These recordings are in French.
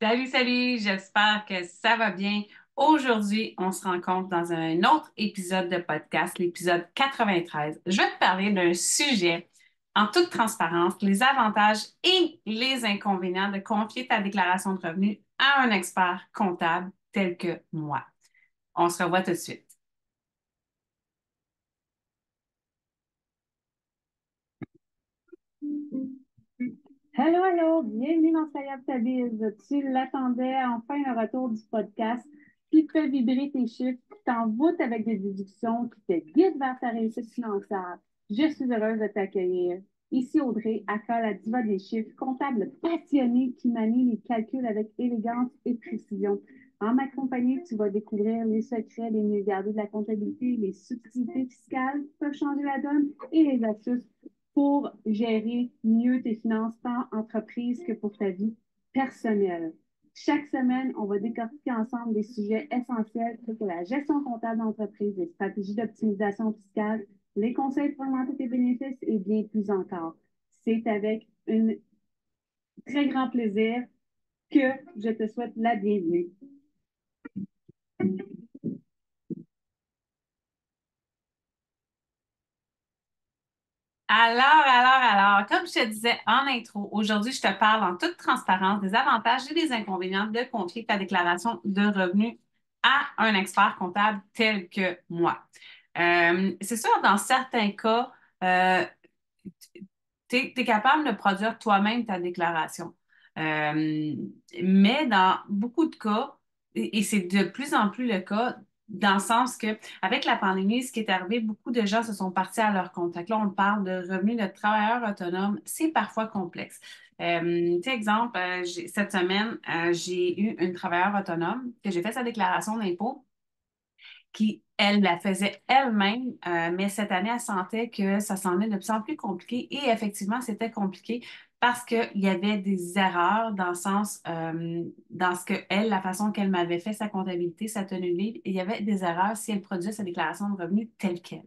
Salut, salut, j'espère que ça va bien. Aujourd'hui, on se rencontre dans un autre épisode de podcast, l'épisode 93. Je vais te parler d'un sujet en toute transparence, les avantages et les inconvénients de confier ta déclaration de revenus à un expert comptable tel que moi. On se revoit tout de suite. Hello, hello, bienvenue dans Sayab Tabiz. Tu l'attendais, enfin un retour du podcast qui te fait vibrer tes chiffres, qui t'envoûte avec des déductions, qui te guide vers ta réussite financière. Je suis heureuse de t'accueillir. Ici Audrey, aka la diva des chiffres, comptable passionnée qui manie les calculs avec élégance et précision. En ma compagnie, tu vas découvrir les secrets les mieux gardés de la comptabilité, les subtilités fiscales qui peuvent changer la donne et les astuces pour gérer mieux tes finances, tant entreprise que pour ta vie personnelle. Chaque semaine, on va décortiquer ensemble des sujets essentiels tels que la gestion comptable d'entreprise, les stratégies d'optimisation fiscale, les conseils pour augmenter tes bénéfices et bien plus encore. C'est avec un très grand plaisir que je te souhaite la bienvenue. Comme je te disais en intro, aujourd'hui, je te parle en toute transparence des avantages et des inconvénients de confier ta déclaration de revenus à un expert comptable tel que moi. C'est sûr, dans certains cas, euh, tu es capable de produire toi-même ta déclaration. Euh, mais dans beaucoup de cas, et c'est de plus en plus le cas, dans le sens que avec la pandémie, ce qui est arrivé, beaucoup de gens se sont partis à leur compte. Fait que là, on parle de revenus de travailleurs autonomes. C'est parfois complexe. Tu sais, exemple, cette semaine, j'ai eu une travailleuse autonome que j'ai fait sa déclaration d'impôt qui, elle, la faisait elle-même, mais cette année, elle sentait que ça semblait de plus en plus compliqué et effectivement, c'était compliqué parce qu'il y avait des erreurs dans le sens, dans ce que elle, la façon qu'elle m'avait fait sa comptabilité, sa tenue de livre, il y avait des erreurs si elle produisait sa déclaration de revenus telle qu'elle.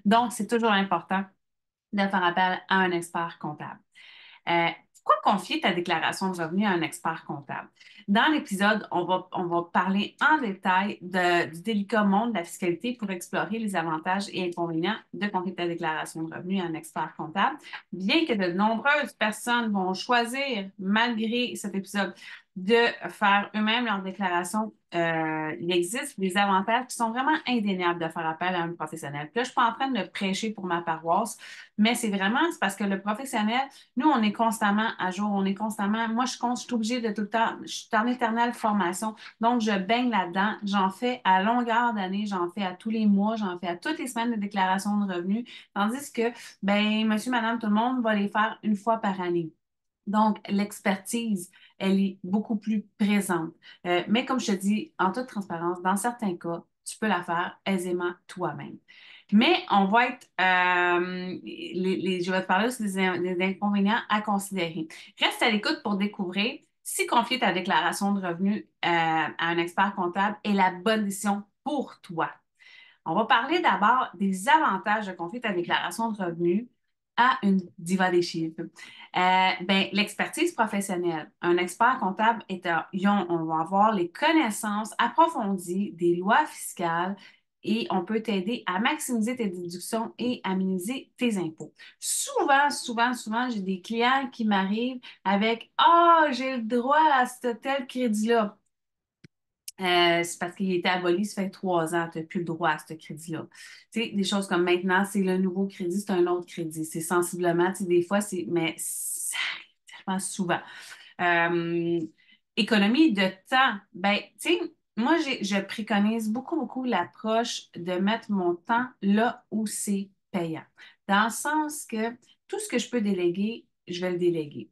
Donc, c'est toujours important de faire appel à un expert comptable. Pourquoi confier ta déclaration de revenus à un expert comptable? Dans l'épisode, on va parler en détail du délicat monde de la fiscalité pour explorer les avantages et inconvénients de confier ta déclaration de revenus à un expert comptable. Bien que de nombreuses personnes vont choisir, malgré cet épisode, de faire eux-mêmes leur déclaration, il existe des avantages qui sont vraiment indéniables de faire appel à un professionnel. Puis là, je ne suis pas en train de prêcher pour ma paroisse, mais c'est parce que le professionnel, nous, on est constamment à jour, on est constamment. Moi, je suis obligée de tout le temps, je suis en éternelle formation, donc je baigne là-dedans. J'en fais à longueur d'année, j'en fais à tous les mois, j'en fais à toutes les semaines de déclaration de revenus, tandis que, ben, monsieur, madame, tout le monde va les faire une fois par année. Donc, l'expertise, elle est beaucoup plus présente. Mais comme je te dis, en toute transparence, dans certains cas, tu peux la faire aisément toi-même. Mais on va être, je vais te parler aussi des inconvénients à considérer. Reste à l'écoute pour découvrir si confier ta déclaration de revenus à un expert comptable est la bonne décision pour toi. On va parler d'abord des avantages de confier ta déclaration de revenus à une diva des chiffres. Ben, l'expertise professionnelle. Un expert comptable on va avoir les connaissances approfondies des lois fiscales et on peut t'aider à maximiser tes déductions et à minimiser tes impôts. Souvent, j'ai des clients qui m'arrivent avec Ah, j'ai le droit à ce tel crédit-là. C'est parce qu'il a été aboli, ça fait 3 ans, tu n'as plus le droit à ce crédit-là. Tu sais, des choses comme maintenant, c'est le nouveau crédit, c'est un autre crédit. C'est sensiblement, tu sais, des fois, mais ça arrive tellement souvent. Euh, Économie de temps. Ben, tu sais, moi, je préconise beaucoup l'approche de mettre mon temps là où c'est payant. Dans le sens que tout ce que je peux déléguer, je vais le déléguer.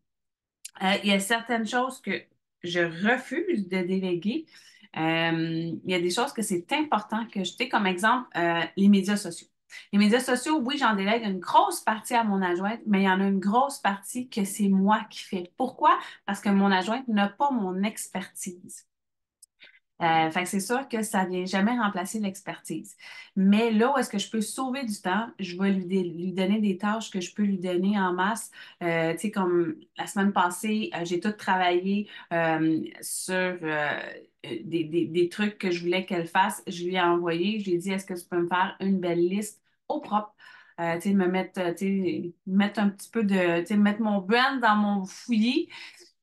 Il y a certaines choses que je refuse de déléguer. Il y a des choses que c'est important que je t'ai, comme exemple, les médias sociaux. Les médias sociaux, oui, j'en délègue une grosse partie à mon adjointe, mais il y en a une grosse partie que c'est moi qui fais. Pourquoi? Parce que mon adjointe n'a pas mon expertise. Fait que c'est sûr que ça ne vient jamais remplacer l'expertise. Mais là où est-ce que je peux sauver du temps, je vais lui donner des tâches que je peux lui donner en masse. Tu sais, comme la semaine passée, j'ai tout travaillé sur des trucs que je voulais qu'elle fasse. Je lui ai envoyé, je lui ai dit, est-ce que tu peux me faire une belle liste au propre? Tu sais, me mettre, tu sais, mettre un petit peu de, tu sais, mettre mon brand dans mon fouillis.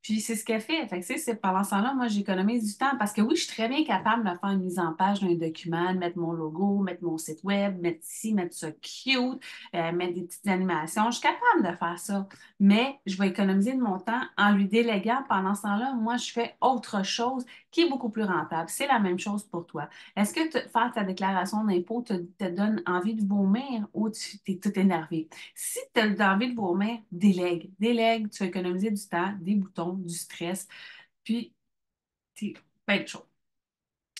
Puis c'est ce qu'elle fait. Fait que, tu sais, c'est pendant ce temps-là, moi, j'économise du temps parce que oui, je suis très bien capable de faire une mise en page d'un document, de mettre mon logo, mettre mon site web, mettre ci, mettre ça cute, mettre des petites animations. Je suis capable de faire ça. Mais je vais économiser de mon temps en lui déléguant. Pendant ce temps-là, moi, je fais autre chose qui est beaucoup plus rentable. C'est la même chose pour toi. Est-ce que faire ta déclaration d'impôt te donne envie de vomir ou tu es tout énervé? Si tu as envie de vomir, délègue. Délègue, tu vas économiser du temps, des boutons, du stress, puis plein de choses.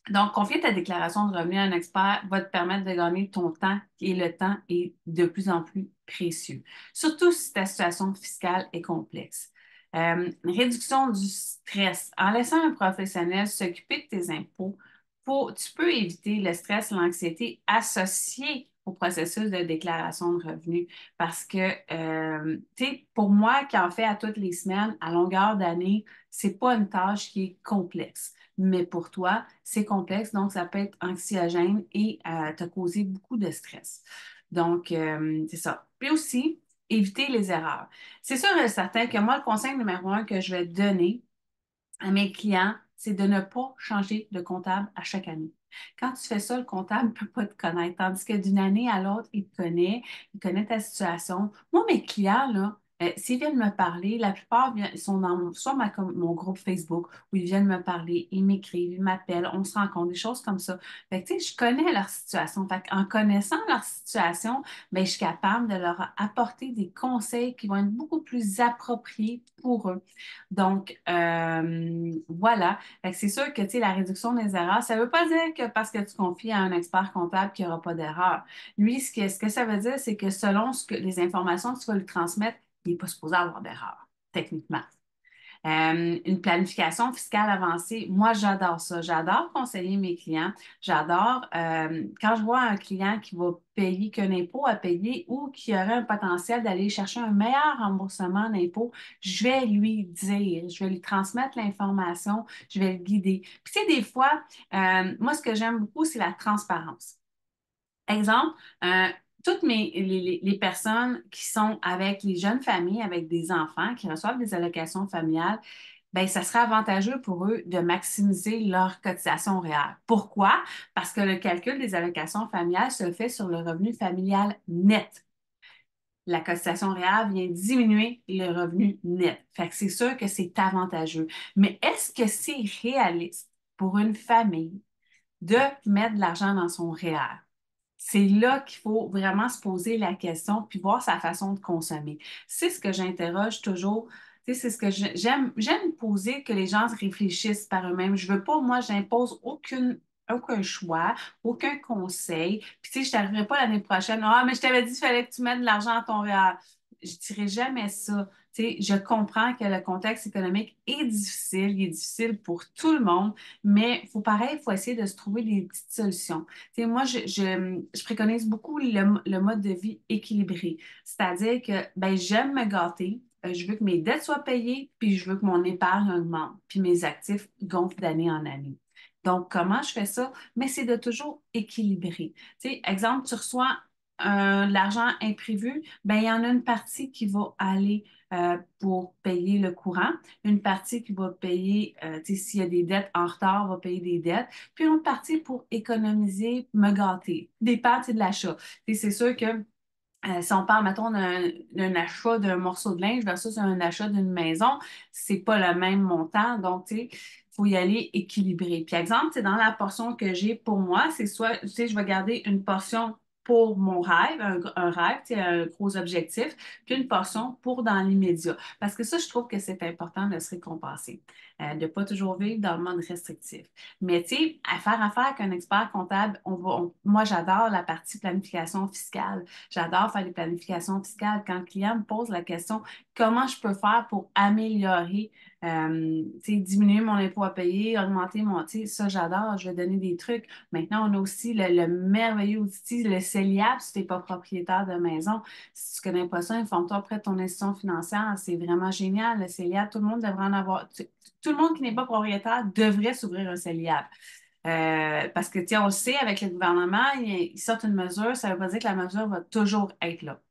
Donc, confier ta déclaration de revenus à un expert va te permettre de gagner ton temps et le temps est de plus en plus précieux, surtout si ta situation fiscale est complexe. Réduction du stress. En laissant un professionnel s'occuper de tes impôts, tu peux éviter le stress, l'anxiété associée au processus de déclaration de revenus parce que, tu sais, pour moi qui en fais à toutes les semaines, à longueur d'année, c'est pas une tâche qui est complexe. Mais pour toi, c'est complexe, donc ça peut être anxiogène et te causer beaucoup de stress. Donc, c'est ça. Puis aussi, éviter les erreurs. C'est sûr et certain que moi, le conseil numéro un que je vais donner à mes clients, c'est de ne pas changer de comptable à chaque année. Quand tu fais ça, le comptable ne peut pas te connaître, tandis que d'une année à l'autre, il connaît ta situation. Moi, mes clients, là, s'ils viennent me parler, la plupart ils sont dans soit mon groupe Facebook où ils viennent me parler, ils m'écrivent, ils m'appellent, on se rencontre, des choses comme ça. Fait que, tu sais, je connais leur situation. Fait en connaissant leur situation, ben, je suis capable de leur apporter des conseils qui vont être beaucoup plus appropriés pour eux. Donc, voilà. Fait que c'est sûr que, tu sais, la réduction des erreurs, ça ne veut pas dire que parce que tu confies à un expert comptable qu'il n'y aura pas d'erreur. Lui, ce que ça veut dire, c'est que selon les informations que tu vas lui transmettre, il n'est pas supposé avoir d'erreur, techniquement. Une planification fiscale avancée, moi, j'adore ça. J'adore conseiller mes clients. J'adore quand je vois un client qui va payer qu'un impôt à payer ou qui aurait un potentiel d'aller chercher un meilleur remboursement d'impôt, je vais lui dire, je vais lui transmettre l'information, je vais le guider. Puis, tu sais, des fois, moi, ce que j'aime beaucoup, c'est la transparence. Exemple, toutes les personnes qui sont avec les jeunes familles, avec des enfants, qui reçoivent des allocations familiales, bien, ça serait avantageux pour eux de maximiser leur cotisation réelle. Pourquoi? Parce que le calcul des allocations familiales se fait sur le revenu familial net. La cotisation réelle vient diminuer le revenu net. Fait que c'est sûr que c'est avantageux. Mais est-ce que c'est réaliste pour une famille de mettre de l'argent dans son REER? C'est là qu'il faut vraiment se poser la question puis voir sa façon de consommer. C'est ce que j'interroge toujours. Tu sais, c'est ce que j'aime poser, que les gens réfléchissent par eux-mêmes. Je veux pas, moi, j'impose aucun choix, aucun conseil. Puis, tu sais, je t'arriverai pas l'année prochaine. Ah, mais je t'avais dit qu'il fallait que tu mettes de l'argent à ton REER. Je dirais jamais ça. Tu sais, je comprends que le contexte économique est difficile, il est difficile pour tout le monde, mais il faut essayer de se trouver des petites solutions. Tu sais, moi, je préconise beaucoup le mode de vie équilibré. C'est-à-dire que ben, j'aime me gâter, je veux que mes dettes soient payées, puis je veux que mon épargne augmente, puis mes actifs gonflent d'année en année. Donc, comment je fais ça? Mais c'est de toujours équilibrer. Tu sais, exemple, tu reçois de l'argent imprévu, ben, il y en a une partie qui va aller pour payer le courant, une partie qui va payer, tu sais, s'il y a des dettes en retard, va payer des dettes, puis une autre partie pour économiser, me gâter. Des parties de l'achat. Et c'est sûr que si on parle, mettons, d'un achat d'un morceau de linge versus un achat d'une maison, c'est pas le même montant. Donc, tu sais, il faut y aller équilibré. Puis, exemple, c'est dans la portion que j'ai pour moi, c'est soit, tu sais, je vais garder une portion pour mon rêve, un rêve, tu sais, un gros objectif, puis une portion pour dans l'immédiat. Parce que ça, je trouve que c'est important de se récompenser, de ne pas toujours vivre dans le mode restrictif. Mais tu sais, à faire affaire avec un expert comptable, moi, j'adore la partie planification fiscale. J'adore faire des planifications fiscales. Quand le client me pose la question, comment je peux faire pour améliorer Diminuer mon impôt à payer, augmenter mon, ça j'adore, je vais donner des trucs. Maintenant, on a aussi le merveilleux outil, le CELIAP, si tu n'es pas propriétaire de maison. Si tu ne connais pas ça, informe-toi auprès de ton institution financière. C'est vraiment génial, le CELIAP. Tout le monde devrait en avoir. Tout le monde qui n'est pas propriétaire devrait s'ouvrir un CELIAP. Parce que, on le sait, avec le gouvernement, ils sortent une mesure, ça ne veut pas dire que la mesure va toujours être là,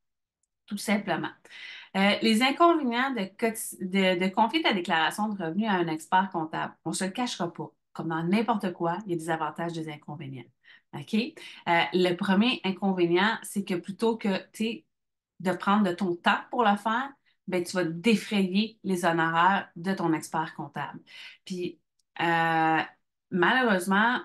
tout simplement. Les inconvénients de confier ta déclaration de revenus à un expert comptable, on ne se le cachera pas. Comme dans n'importe quoi, il y a des avantages et des inconvénients. OK? Le premier inconvénient, c'est que plutôt que de prendre de ton temps pour le faire, ben, tu vas défrayer les honoraires de ton expert comptable. Puis, malheureusement,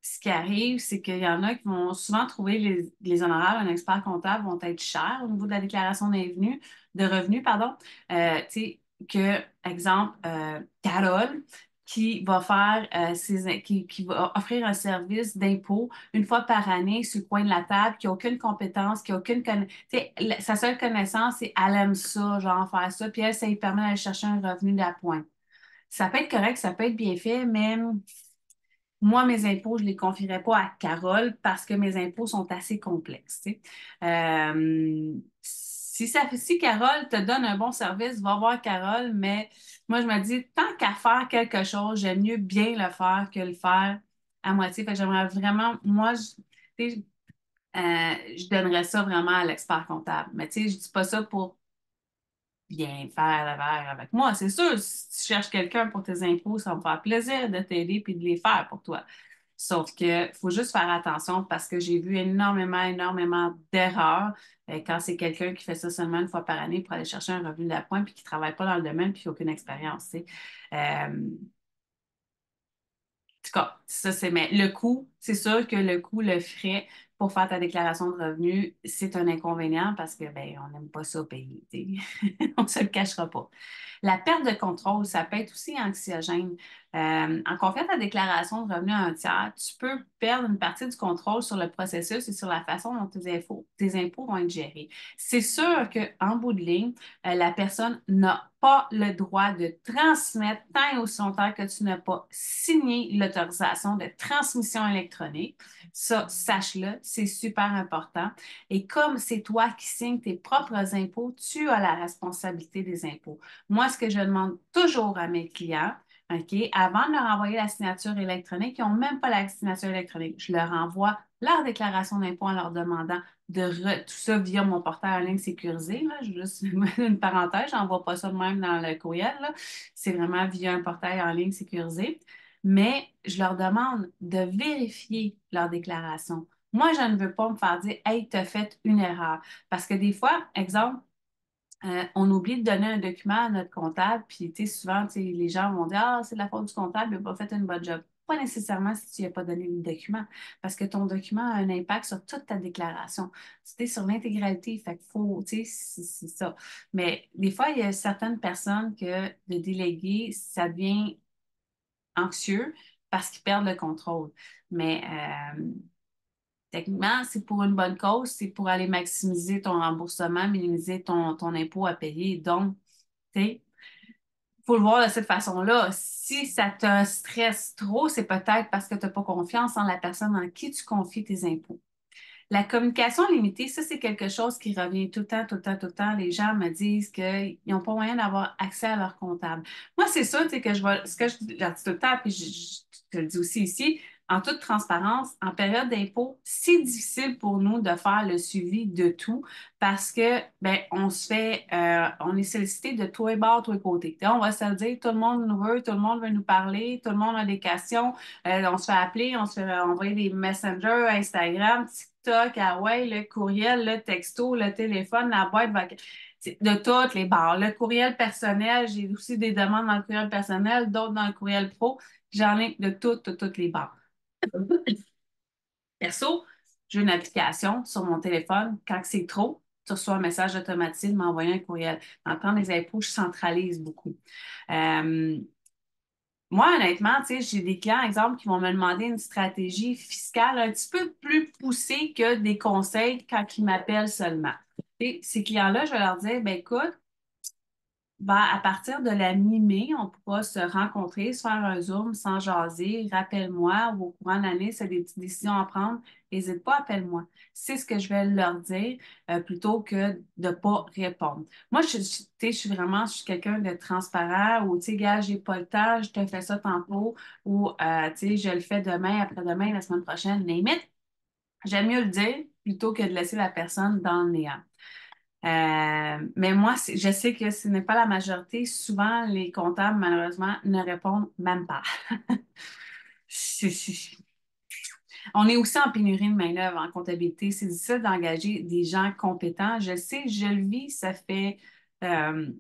ce qui arrive, c'est qu'il y en a qui vont souvent trouver les honoraires d'un expert comptable vont être chers au niveau de la déclaration de revenus, pardon. Tu sais, que, exemple, Carole, qui va faire qui va offrir un service d'impôt une fois par année sur le coin de la table, qui n'a aucune compétence, qui n'a aucune connaissance. Sa seule connaissance, c'est elle aime ça, genre faire ça, puis elle, ça lui permet d'aller chercher un revenu d'appoint. Ça peut être correct, ça peut être bien fait, mais moi, mes impôts, je ne les confierais pas à Carole parce que mes impôts sont assez complexes. Tu sais. Si Carole te donne un bon service, va voir Carole, mais moi, je me dis, tant qu'à faire quelque chose, j'aime mieux bien le faire que le faire à moitié. Fait que j'aimerais vraiment, moi, tu sais, je donnerais ça vraiment à l'expert comptable. Mais tu sais, je dis pas ça pour bien faire l'affaire avec moi. C'est sûr, si tu cherches quelqu'un pour tes impôts, ça va me faire plaisir de t'aider puis de les faire pour toi. Sauf que faut juste faire attention parce que j'ai vu énormément d'erreurs quand c'est quelqu'un qui fait ça seulement une fois par année pour aller chercher un revenu d'appoint puis qui ne travaille pas dans le domaine puis qui n'a aucune expérience. Tu sais. En tout cas, ça, mais le coût, c'est sûr que le coût, le frais pour faire ta déclaration de revenus, c'est un inconvénient parce que, ben, on n'aime pas ça payer, tu sais. On ne se le cachera pas. La perte de contrôle, ça peut être aussi anxiogène. En confiant ta déclaration de revenus à un tiers, tu peux perdre une partie du contrôle sur le processus et sur la façon dont tes impôts vont être gérés. C'est sûr qu'en bout de ligne, la personne n'a pas le droit de transmettre tant et aussi longtemps que tu n'as pas signé l'autorisation de transmission électronique. Ça, sache-le, c'est super important. Et comme c'est toi qui signes tes propres impôts, tu as la responsabilité des impôts. Moi, ce que je demande toujours à mes clients, OK, avant de leur envoyer la signature électronique, ils n'ont même pas la signature électronique. Je leur envoie leur déclaration d'impôt en leur demandant tout ça via mon portail en ligne sécurisé. Là. Je vais juste mettre une parenthèse, je n'envoie pas ça de même dans le courriel. Là. C'est vraiment via un portail en ligne sécurisé. Mais je leur demande de vérifier leur déclaration. Moi, je ne veux pas me faire dire, hey, tu as fait une erreur. Parce que des fois, exemple, on oublie de donner un document à notre comptable, puis souvent, les gens vont dire, ah, c'est de la faute du comptable, il n'a pas fait une bonne job. Pas nécessairement si tu n'as pas donné le document, parce que ton document a un impact sur toute ta déclaration. C'était sur l'intégralité, fait qu'il faut, c'est ça. Mais des fois, il y a certaines personnes que de déléguer, ça devient anxieux parce qu'ils perdent le contrôle. Mais techniquement, c'est pour une bonne cause, c'est pour aller maximiser ton remboursement, minimiser ton impôt à payer. Donc, tu sais, il faut le voir de cette façon-là. Si ça te stresse trop, c'est peut-être parce que tu n'as pas confiance en la personne en qui tu confies tes impôts. La communication limitée, ça, c'est quelque chose qui revient tout le temps, tout le temps, tout le temps. Les gens me disent qu'ils n'ont pas moyen d'avoir accès à leur comptable. Moi, c'est ça, tu sais, que ce que je leur dis tout le temps, puis je te le dis aussi ici, en toute transparence, en période d'impôt, c'est difficile pour nous de faire le suivi de tout parce que, ben, on est sollicité de tous les bords, tous les côtés. Tu sais, on va se le dire, tout le monde nous veut, tout le monde veut nous parler, tout le monde a des questions. On se fait appeler, on se fait envoyer des messengers, Instagram, TikTok, ah ouais, le courriel, le texto, le téléphone, la boîte de toutes les barres. Le courriel personnel, j'ai aussi des demandes dans le courriel personnel, d'autres dans le courriel pro. J'en ai de toutes les barres. Perso, j'ai une application sur mon téléphone. Quand c'est trop, tu reçois un message automatique m'envoyer un courriel. En temps des impôts, je centralise beaucoup. Euh, Moi, honnêtement, tu sais, j'ai des clients, exemple, qui vont me demander une stratégie fiscale un petit peu plus poussée que des conseils quand ils m'appellent seulement. Et ces clients-là, je vais leur dire, ben écoute, À partir de la mi-mai, on pourra se rencontrer, se faire un Zoom sans jaser. Rappelle-moi, ou au courant de l'année, si tu as des petites décisions à prendre, n'hésite pas, appelle-moi. C'est ce que je vais leur dire plutôt que de ne pas répondre. Moi, tu sais, je suis quelqu'un de transparent ou, tu sais, gars, j'ai pas le temps, je te fais ça tantôt ou, tu sais, je le fais demain, après-demain, la semaine prochaine, limite. J'aime mieux le dire plutôt que de laisser la personne dans le néant. Mais moi, je sais que ce n'est pas la majorité. Souvent, les comptables, malheureusement, ne répondent même pas. C'est- c'est- On est aussi en pénurie de main-d'œuvre en comptabilité. C'est difficile d'engager des gens compétents. Je sais, je le vis, ça fait euh,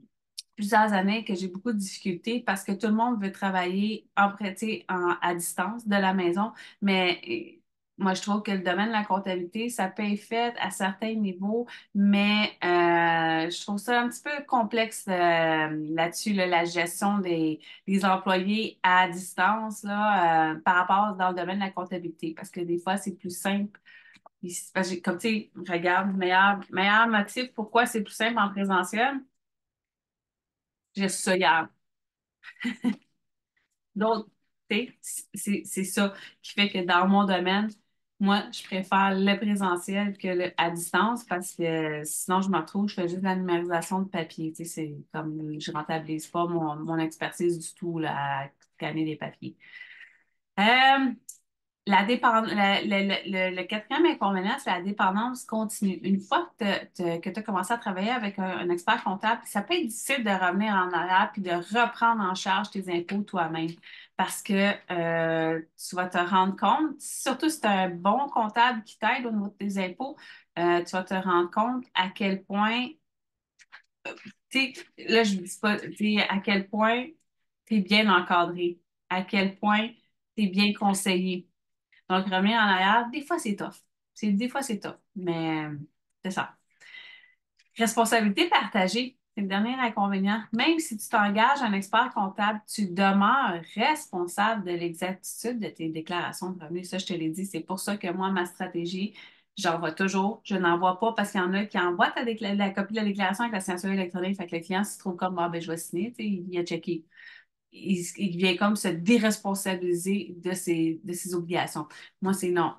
plusieurs années que j'ai beaucoup de difficultés parce que tout le monde veut travailler à distance de la maison, mais moi, je trouve que le domaine de la comptabilité, ça peut être fait à certains niveaux, mais je trouve ça un petit peu complexe là-dessus, là, la gestion des employés à distance là, par rapport dans le domaine de la comptabilité, parce que des fois, c'est plus simple. Parce que, comme tu sais, regarde, meilleur motif pourquoi c'est plus simple en présentiel. J'ai su ça hier. Donc, tu sais, c'est ça qui fait que dans mon domaine, moi, je préfère le présentiel que le à distance parce que sinon, je me retrouve, je fais juste de la numérisation de papier. Tu sais, c'est comme je rentabilise pas mon expertise du tout là, à scanner des papiers. Euh, le quatrième inconvénient, c'est la dépendance continue. Une fois que tu as commencé à travailler avec un expert comptable, ça peut être difficile de revenir en arrière puis de reprendre en charge tes impôts toi-même parce que tu vas te rendre compte, surtout si tu as un bon comptable qui t'aide au niveau de tes impôts, tu vas te rendre compte à quel point, tu sais, là, je ne dis pas, tu sais, à quel point tu es bien encadré, à quel point tu es bien conseillé. Donc, revenir en arrière, des fois, c'est tough. Des fois, c'est tough, mais c'est ça. Responsabilité partagée, c'est le dernier inconvénient. Même si tu t'engages un expert comptable, tu demeures responsable de l'exactitude de tes déclarations de revenus. Ça, je te l'ai dit, c'est pour ça que moi, ma stratégie, j'envoie toujours. Je n'envoie pas parce qu'il y en a qui envoient la copie de la déclaration avec la signature électronique. Fait que le client se trouve comme, ah, ben, je vais signer, tu sais, il a checké. Il vient comme se déresponsabiliser de ses obligations. Moi, c'est non.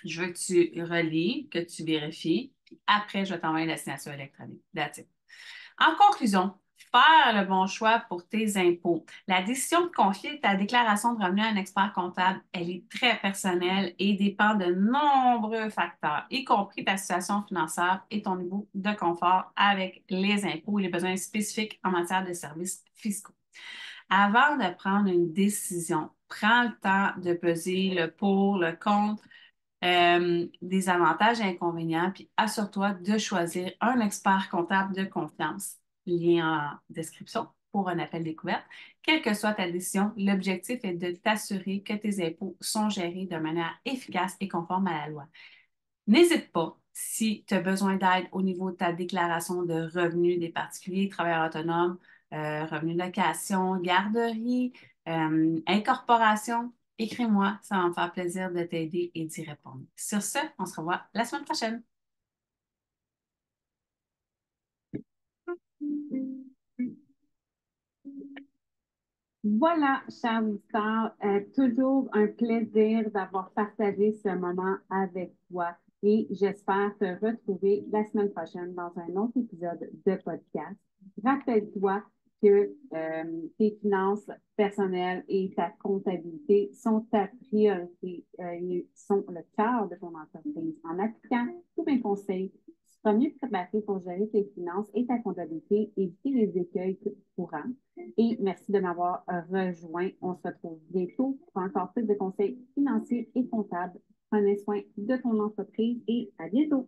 Je veux que tu relis, que tu vérifies, puis après, je vais t'envoyer la signature électronique. That's it. En conclusion, faire le bon choix pour tes impôts. La décision de confier ta déclaration de revenus à un expert comptable, elle est très personnelle et dépend de nombreux facteurs, y compris ta situation financière et ton niveau de confort avec les impôts et les besoins spécifiques en matière de services fiscaux. Avant de prendre une décision, prends le temps de peser le pour, le contre, des avantages et inconvénients, puis assure-toi de choisir un expert comptable de confiance. Lien en description pour un appel découverte. Quelle que soit ta décision, l'objectif est de t'assurer que tes impôts sont gérés de manière efficace et conforme à la loi. N'hésite pas si tu as besoin d'aide au niveau de ta déclaration de revenus des particuliers, travailleurs autonomes, revenus de location, garderie, incorporation. Écris-moi, ça va me faire plaisir de t'aider et d'y répondre. Sur ce, on se revoit la semaine prochaine. Voilà, chers auditeurs, toujours un plaisir d'avoir partagé ce moment avec toi et j'espère te retrouver la semaine prochaine dans un autre épisode de podcast. Rappelle-toi que tes finances personnelles et ta comptabilité sont ta priorité et sont le cœur de ton entreprise. En appliquant tous mes conseils, tu seras mieux préparé pour gérer tes finances et ta comptabilité, éviter les écueils courants. Et merci de m'avoir rejoint. On se retrouve bientôt pour encore plus de conseils financiers et comptables. Prenez soin de ton entreprise et à bientôt.